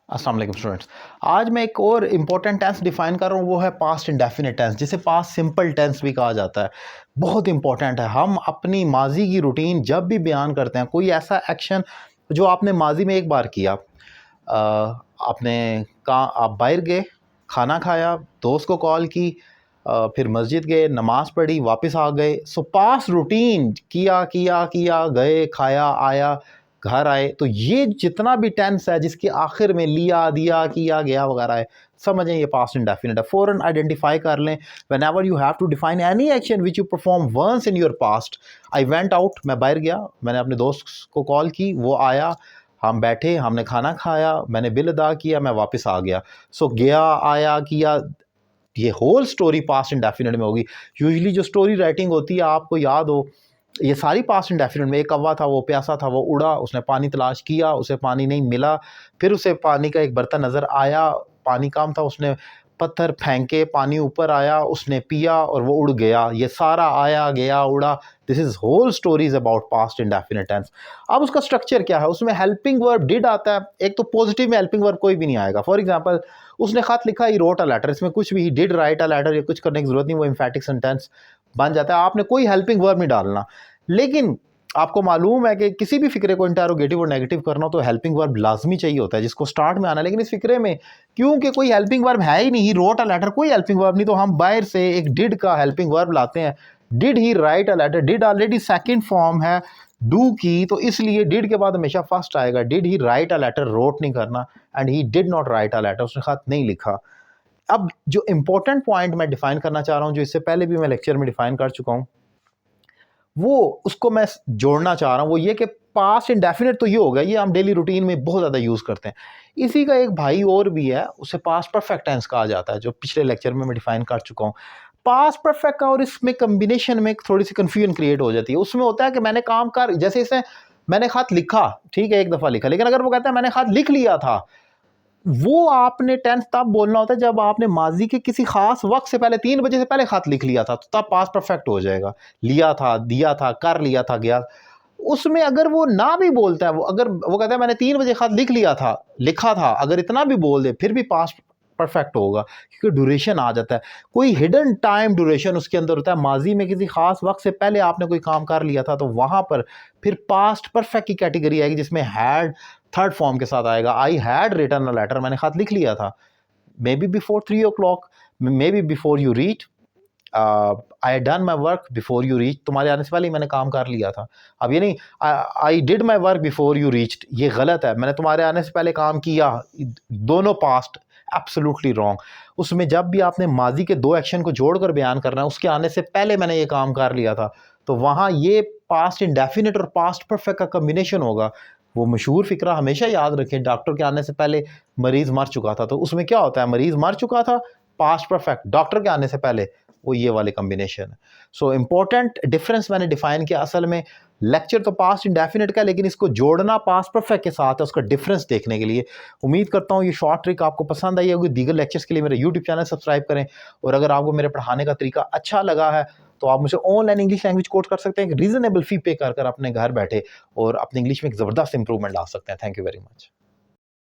अस्सलाम वालेकुम स्टूडेंट्स। आज मैं एक और इम्पॉर्टेंट टेंस डिफाइन कर रहा हूँ, वो है पास्ट इंडेफिनिट टेंस, जिसे पास्ट सिंपल टेंस भी कहा जाता है। बहुत इंपॉर्टेंट है। हम अपनी माजी की रूटीन जब भी बयान करते हैं, कोई ऐसा एक्शन जो आपने माजी में एक बार किया, आपने कहा, आप बाहर गए, खाना खाया, दोस्त को कॉल की, फिर मस्जिद गए, नमाज पढ़ी, वापस आ गए। सो पास्ट रूटीन किया किया किया, गए, खाया, आया, घर आए। तो ये जितना भी टेंस है जिसके आखिर में लिया, दिया, किया, गया वगैरह है, समझें ये पास्ट इंडेफिनिट है। फ़ौरन आइडेंटिफाई कर लें। Whenever you have to define any action which you perform once in your past. I went out, मैं बाहर गया, मैंने अपने दोस्त को कॉल की, वो आया, हम बैठे, हमने खाना खाया, मैंने बिल अदा किया, मैं वापस आ गया। सो गया, आया, किया, ये होल स्टोरी पास्ट इंडेफिनिट में होगी। यूजुअली जो स्टोरी राइटिंग होती है, आपको याद हो, ये सारी पास्ट इंडेफिनिट में। एक कौवा था, वो प्यासा था, वो उड़ा, उसने पानी तलाश किया, उसे पानी नहीं मिला, फिर उसे पानी का एक बर्तन नज़र आया, पानी कम था, उसने पत्थर फेंके, पानी ऊपर आया, उसने पिया और वो उड़ गया। ये सारा आया, गया, उड़ा, this is whole stories about past indefinite tense. अब उसका स्ट्रक्चर क्या है? उसमें हेल्पिंग वर्ब डिड आता है। एक तो पॉजिटिव में हेल्पिंग वर्ब कोई भी नहीं आएगा। फॉर एग्जांपल, उसने खत लिखा, ही रोट अ लेटर, इसमें कुछ भी डिड राइट अ लेटर या कुछ करने की जरूरत नहीं, वो एम्फेटिक सेंटेंस बन जाता है। आपने कोई हेल्पिंग वर्ब नहीं डालना। लेकिन आपको मालूम है कि किसी भी फिक्रे को इंटेरोगेटिव और नेगेटिव करना हो तो हेल्पिंग वर्ब लाजमी चाहिए होता है, जिसको स्टार्ट में आना है। लेकिन इस फिक्रे में क्योंकि कोई हेल्पिंग वर्ब है ही नहीं, ही रोट अ लेटर, कोई हेल्पिंग वर्ब नहीं, तो हम बाहर से एक डिड का हेल्पिंग वर्ब लाते हैं। Did he write a letter, did already second form है डू की, तो इसलिए डिड के बाद हमेशा फर्स्ट आएगा। Did he write a letter, rote नहीं करना, and he did not write a letter, उसने खत नहीं लिखा। अब जो इंपॉर्टेंट पॉइंट मैं डिफाइन करना चाह रहा हूँ, जो इससे पहले भी मैं लेक्चर में डिफाइन कर चुका हूँ, वो उसको मैं जोड़ना चाह रहा हूँ, वो ये कि पास्ट इंडेफिनिट तो ये हो गया, ये हम डेली रूटीन में बहुत ज़्यादा यूज़ करते हैं। इसी का एक भाई और भी है, उसे पास्ट परफेक्ट टेंस कहा जाता है, जो पिछले लेक्चर में मैं डिफाइन कर चुका हूँ। पास्ट परफेक्ट का और इसमें कम्बिनेशन में थोड़ी सी कन्फ्यूजन क्रिएट हो जाती है। उसमें होता है कि मैंने काम कर, जैसे इसे मैंने खत लिखा, ठीक है, एक दफ़ा लिखा, लेकिन अगर वो कहता है मैंने खत लिख लिया था, वो आपने टेंस तब बोलना होता है जब आपने माजी के किसी खास वक्त से पहले, 3 बजे से पहले खत लिख लिया था, तो तब पास्ट परफेक्ट हो जाएगा। लिया था, दिया था, कर लिया था, गया। उसमें अगर वो ना भी बोलता है, वो अगर वो कहता है मैंने 3 बजे खत लिख लिया था, लिखा था, अगर इतना भी बोल दे, फिर भी पास्ट परफेक्ट होगा, क्योंकि ड्यूरेशन आ जाता है। कोई हिडन टाइम ड्यूरेशन उसके अंदर होता है। माजी में किसी खास वक्त से पहले आपने कोई काम कर लिया था, तो वहां पर फिर पास्ट परफेक्ट की कैटेगरी आएगी, जिसमें हैड थर्ड फॉर्म के साथ आएगा। I had written a letter, मैंने खत लिख लिया था। Maybe before 3 o'clock, maybe before you reach, I done my work before you reach, तुम्हारे आने से पहले ही मैंने काम कर लिया था। अब ये नहीं I did my work before you reached, ये गलत है। मैंने तुम्हारे आने से पहले काम किया, दोनों पास्ट, एब्सोल्युटली रॉन्ग। उसमें जब भी आपने माजी के दो एक्शन को जोड़कर बयान करना है, उसके आने से पहले मैंने ये काम कर लिया था, तो वहाँ ये पास्ट इंडेफिनिट और पास्ट परफेक्ट का कम्बिनेशन होगा। वो मशहूर फिक्रा हमेशा याद रखें, डॉक्टर के आने से पहले मरीज मर चुका था, तो उसमें क्या होता है? मरीज मर चुका था, पास्ट परफेक्ट, डॉक्टर के आने से पहले, वो ये वाले कॉम्बिनेशन है। सो इंपॉर्टेंट डिफरेंस मैंने डिफाइन किया। असल में लेक्चर तो पास्ट इंडेफिनिट का, लेकिन इसको जोड़ना पास्ट परफेक्ट के साथ है, उसका डिफरेंस देखने के लिए। उम्मीद करता हूँ ये शॉर्ट ट्रिक आपको पसंद आई होगी। दीगर लेक्चर्स के लिए मेरे यूट्यूब चैनल सब्सक्राइब करें, और अगर आपको मेरे पढ़ाने का तरीका अच्छा लगा है तो आप मुझे ऑनलाइन इंग्लिश लैंग्वेज कोर्स कर सकते हैं, रीजनेबल फी पे कर अपने घर बैठे, और अपने इंग्लिश में एक ज़बरदस्त इंप्रूवमेंट ला सकते हैं। Thank you very much.